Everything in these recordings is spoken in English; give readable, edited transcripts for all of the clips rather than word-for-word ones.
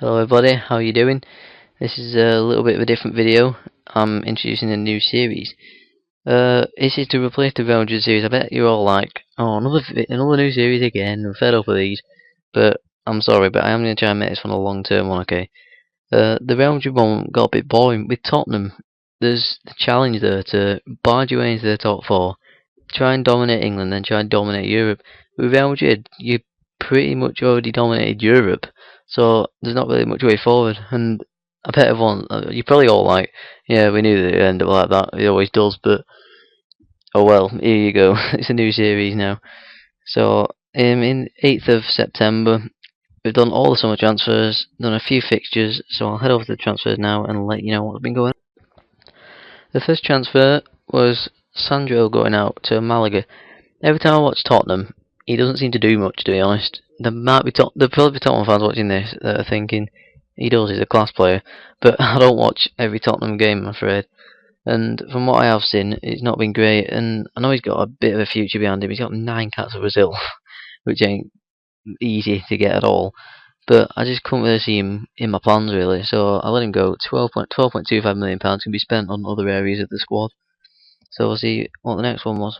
Hello everybody, how are you doing? This is a little bit of a different video. I'm introducing a new series. This is to replace the Real Madrid series. I bet you're all like, oh, another new series again, I'm fed up with these. But I'm sorry, but I am going to try and make this one a long-term one, okay? The Real Madrid one got a bit boring. With Tottenham, there's the challenge there to barge your way into the top four, try and dominate England, then try and dominate Europe. With Real Madrid, you pretty much already dominated Europe, so there's not really much way forward. And I bet everyone, you probably all like, yeah, we knew that it'd end up like that. It always does, but oh well, here you go. It's a new series now. So in 8th of September, we've done all the summer transfers, done a few fixtures. So I'll head over to the transfers now and let you know what's been going on. The first transfer was Sandro going out to Malaga. Every time I watch Tottenham, he doesn't seem to do much, to be honest. There'll probably be Tottenham fans watching this that are thinking he does, he's a class player, but I don't watch every Tottenham game, I'm afraid. And from what I have seen, it's not been great. And I know he's got a bit of a future behind him. He's got 9 cats of Brazil, which ain't easy to get at all. But I just couldn't really see him in my plans, really. So I let him go. £12.25 million can be spent on other areas of the squad. So we'll see what the next one was.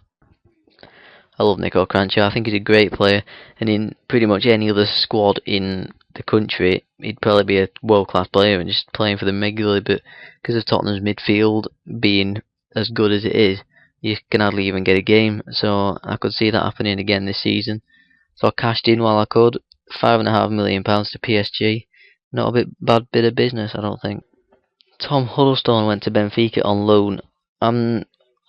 I love Nico Crancher. I think he's a great player, and in pretty much any other squad in the country, he'd probably be a world-class player and just playing for them regularly. But because of Tottenham's midfield being as good as it is, you can hardly even get a game. So I could see that happening again this season. So I cashed in while I could. £5.5 million to PSG. Not a bad bit of business, I don't think. Tom Huddlestone went to Benfica on loan.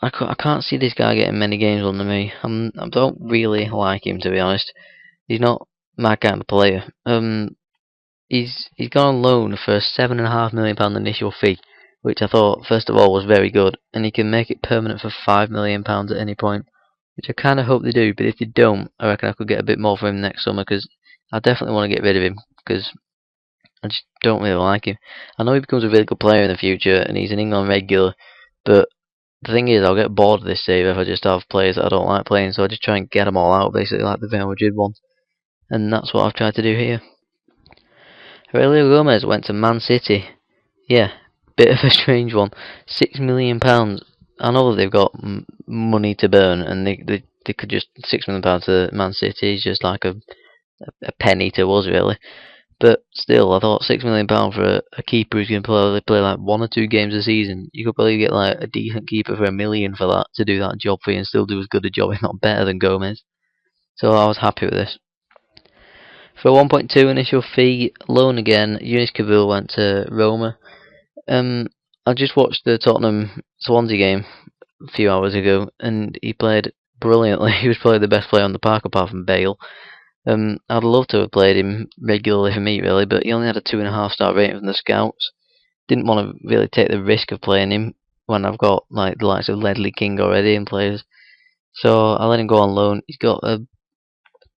I can't see this guy getting many games under me. I don't really like him, to be honest. He's not my kind of player. He's gone on loan for a £7.5 million initial fee, which I thought first of all was very good, and he can make it permanent for £5 million at any point, which I kind of hope they do. But if they don't, I reckon I could get a bit more for him next summer, because I definitely want to get rid of him because I just don't really like him. I know he becomes a really good player in the future, and he's an England regular, but the thing is, I'll get bored of this save if I just have players that I don't like playing, so I just try and get them all out, basically like the Real Madrid one. And that's what I've tried to do here. Aurelio Gomez went to Man City. Yeah, bit of a strange one. £6 million. I know that they've got money to burn, and they could just £6 million to Man City is just like a penny to us, really. But still, I thought £6 million for a keeper who's going to play like 1 or 2 games a season. You could probably get like a decent keeper for £1 million for that to do that job for you and still do as good a job, if not better, than Gomez. So I was happy with this. For a 1.2 initial fee, loan again, Eunice Kabul went to Roma. I just watched the Tottenham Swansea game a few hours ago, and he played brilliantly. He was probably the best player on the park apart from Bale. I'd love to have played him regularly for me, really, but he only had a 2.5-star rating from the scouts. Didn't want to really take the risk of playing him when I've got like the likes of Ledley King already in players. So I let him go on loan. He's got a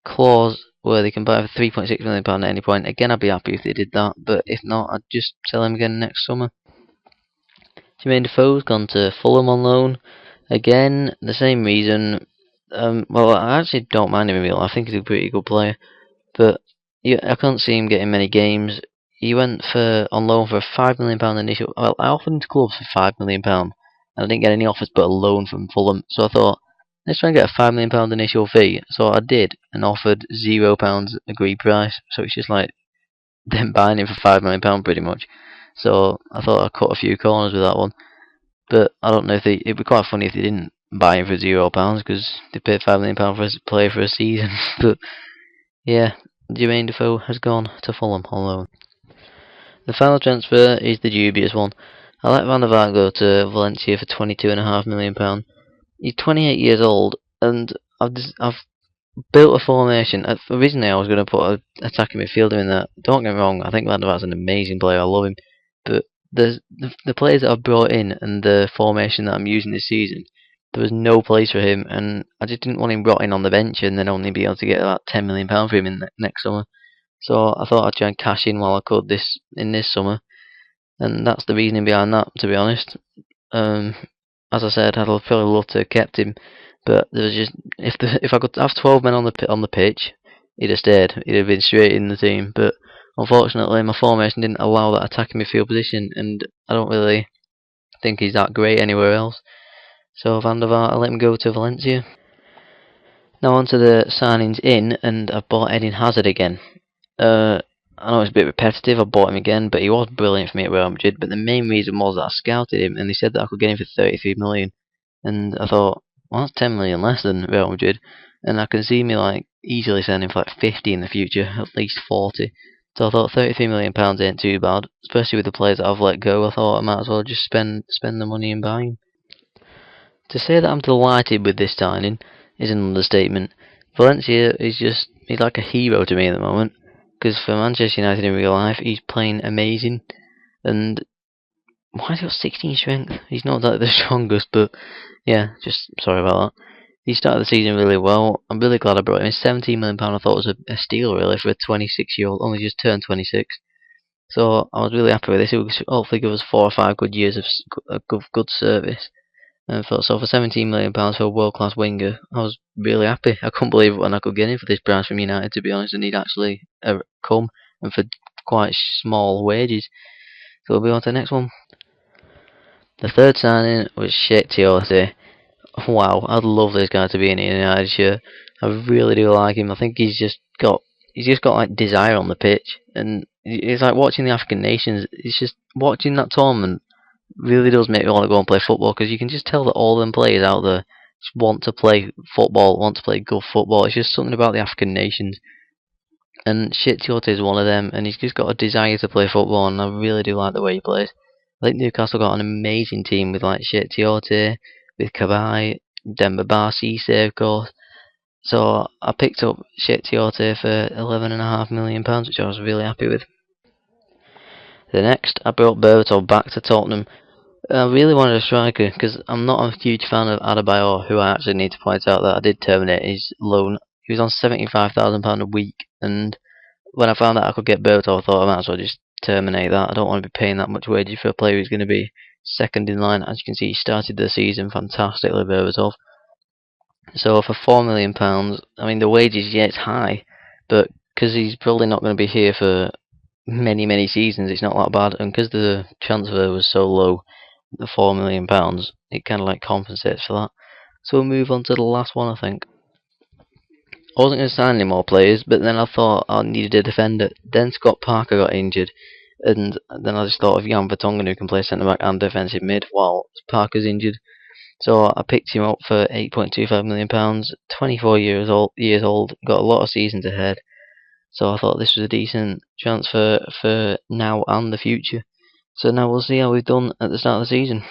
clause where they can buy for £3.6 million at any point. Again, I'd be happy if they did that, but if not, I'd just sell him again next summer. Jermaine Defoe's gone to Fulham on loan. Again, the same reason. Well, I actually don't mind him in real life. I think he's a pretty good player, but yeah, I can't see him getting many games. He went on loan for a £5 million initial. Well, I offered him to clubs for £5 million, and I didn't get any offers but a loan from Fulham. So I thought, let's try and get a £5 million initial fee. So I did, and offered £0 agreed price. So it's just like them buying him for £5 million pretty much. So I thought I cut a few corners with that one. But I don't know if it'd be quite funny if they didn't buy him for £0 because they paid £5 million for a player for a season. But yeah, Jermaine Defoe has gone to Fulham on loan. The final transfer is the dubious one. I let Van der Vaart go to Valencia for £22.5 million. He's 28 years old, and I've built a formation. Originally, I was going to put an attacking midfielder in there. Don't get me wrong, I think Van der Vaart's an amazing player. I love him, but the players that I've brought in and the formation that I'm using this season, there was no place for him, and I just didn't want him rotting on the bench and then only be able to get about £10 million for him in next summer. So I thought I'd try and cash in while I could this summer, and that's the reasoning behind that. To be honest, as I said, I'd probably love to have kept him, but there was just if I could have 12 men on the pitch, he'd have stayed. He'd have been straight in the team. But Unfortunately, my formation didn't allow that attacking midfield position, and I don't really think he's that great anywhere else. So Van der Vaart, I let him go to Valencia. Now on to the signings in, and I've bought Eden Hazard again. I know it's a bit repetitive, I bought him again, but he was brilliant for me at Real Madrid. But the main reason was that I scouted him, and they said that I could get him for 33 million. And I thought, well, that's 10 million less than Real Madrid, and I can see me like easily selling him for like 50 in the future, at least 40. So I thought 33 million pounds ain't too bad, especially with the players that I've let go. I thought I might as well just spend the money and buy him. To say that I'm delighted with this signing is an understatement. Valencia is he's like a hero to me at the moment, because for Manchester United in real life, he's playing amazing. And why has he got 16 strength? He's not that the strongest, but yeah, just sorry about that. He started the season really well. I'm really glad I brought him in. £17 million I thought was a steal really for a 26-year-old, only just turned 26. So I was really happy with this. It will hopefully give us 4 or 5 good years of good service. And so for £17 million for a world-class winger, I was really happy. I couldn't believe it when I could get him for this price from United, to be honest, and he'd actually come, and for quite small wages. So we'll be on to the next one. The third signing was Sheikh Tiote. Wow, I'd love this guy to be in a United shirt. I really do like him. I think he's just got like desire on the pitch, and it's like watching the African nations. It's just watching that tournament really does make me want to go and play football, because you can just tell that all them players out there just want to play football, want to play good football. It's just something about the African nations, and Sheikh Tiote is one of them, and he's just got a desire to play football, and I really do like the way he plays. I think Newcastle got an amazing team with like Sheikh Tiote, with Cabai, Demba Ba, Cisse, of course. So I picked up Sheikh Tiote for £11.5 million, which I was really happy with. The next, I brought Berbatov back to Tottenham. I really wanted a striker, because I'm not a huge fan of Adebayor, who I actually need to point out that I did terminate his loan. He was on £75,000 a week, and when I found out I could get Berbatov, I thought I might as well just terminate that. I don't want to be paying that much wages for a player who's going to be second in line. As you can see, he started the season fantastically, Berbatov. So for £4 million, I mean the wages, yeah, it's high, but because he's probably not going to be here for many seasons, it's not that bad. And because the transfer was so low, the £4 million, it kind of like compensates for that. So we'll move on to the last one, I think. I wasn't going to sign any more players, but then I thought I needed a defender. Then Scott Parker got injured, and then I just thought of Jan Vertonghen, who can play centre back and defensive mid while Parker's injured. So I picked him up for £8.25 million, 24 years old, got a lot of seasons ahead. So I thought this was a decent transfer for now and the future. So now we'll see how we've done at the start of the season.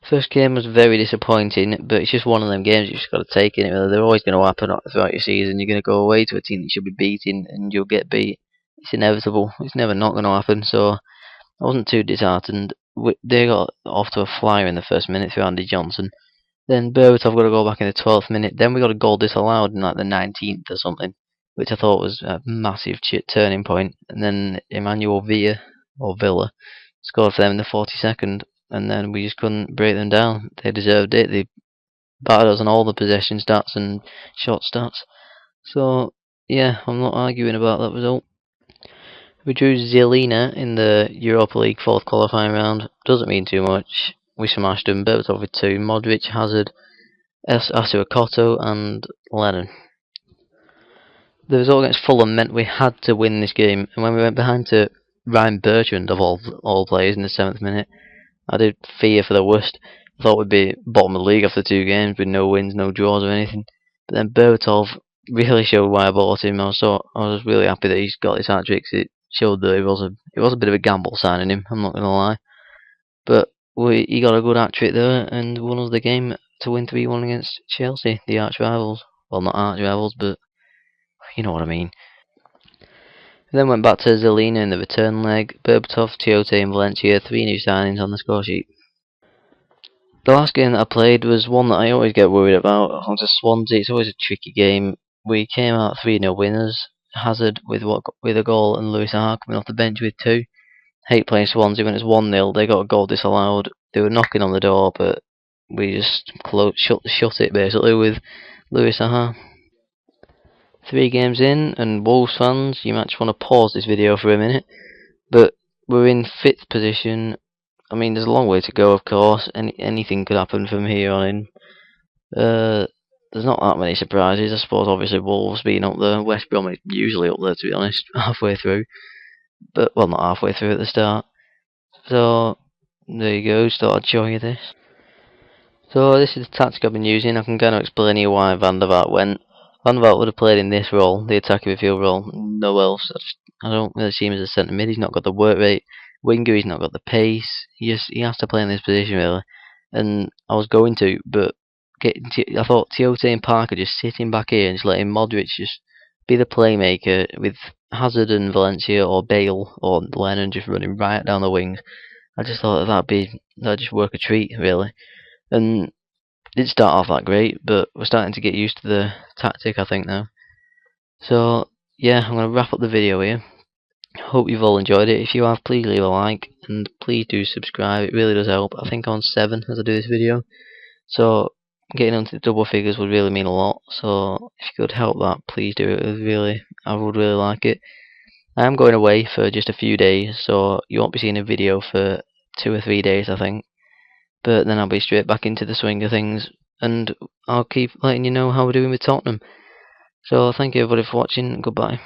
First game was very disappointing, but it's just one of them games you just got to take in it. They're always going to happen throughout your season. You're going to go away to a team that you should be beating, and you'll get beat. It's inevitable. It's never not going to happen. So I wasn't too disheartened. They got off to a flyer in the first minute through Andy Johnson. Then Berbatov got to go back in the 12th minute. Then we got a goal disallowed in like the 19th or something, which I thought was a massive turning point. And then Emmanuel Villa scored for them in the 42nd. And then we just couldn't break them down. They deserved it. They battered us on all the possession stats and shot stats. So, yeah, I'm not arguing about that result. We drew Zelina in the Europa League 4th qualifying round. Doesn't mean too much. We smashed them. Berbatov with 2, Modric, Hazard, Asuakoto and Lennon. The result against Fulham meant we had to win this game, and when we went behind to Ryan Bertrand, of all players, in the 7th minute, I did fear for the worst. I thought we'd be bottom of the league after 2 games with no wins, no draws or anything. But then Berbatov really showed why I bought him. I was really happy that he's got his hat-tricks. It showed that it was a bit of a gamble signing him, I'm not going to lie. But he got a good hat-trick there and won us the game to win 3-1 against Chelsea, the arch-rivals. Well, not arch-rivals, but you know what I mean. We then went back to Zelina in the return leg. Berbatov, Tiote and Valencia, 3 new signings on the score sheet. The last game that I played was one that I always get worried about. Against Swansea, it's always a tricky game. We came out 3-0 winners. Hazard with a goal and Lewis Saha coming off the bench with 2. Hate playing Swansea when it's 1-0. They got a goal disallowed. They were knocking on the door, but we just shut it basically with Lewis Saha. 3 games in, and Wolves fans, you might just want to pause this video for a minute. But we're in 5th position. I mean, there's a long way to go, of course. Anything could happen from here on in. There's not that many surprises, I suppose. Obviously, Wolves being up there, West Brom are usually up there, to be honest, halfway through. But well, not halfway through at the start. So there you go. Just thought I'd show you this. So this is the tactic I've been using. I can kind of explain you why Van der Vaart went. Van der Vaart would have played in this role, the attacking midfield role. No else. I don't really see him as a centre mid. He's not got the work rate. Winger, he's not got the pace. He has to play in this position really. And I was going to, but I thought Tiote and Parker just sitting back here and just letting Modric just be the playmaker with Hazard and Valencia or Bale or Lennon just running right down the wings. I just thought that'd just work a treat really. And it didn't start off that great, but we're starting to get used to the tactic, I think, now. So, yeah, I'm going to wrap up the video here. Hope you've all enjoyed it. If you have, please leave a like, and please do subscribe. It really does help. I think I'm on 7 as I do this video. So, getting onto the double figures would really mean a lot. So, if you could help that, please do it. I would really like it. I am going away for just a few days, so you won't be seeing a video for 2 or 3 days, I think. But then I'll be straight back into the swing of things, and I'll keep letting you know how we're doing with Tottenham. So thank you everybody for watching, goodbye.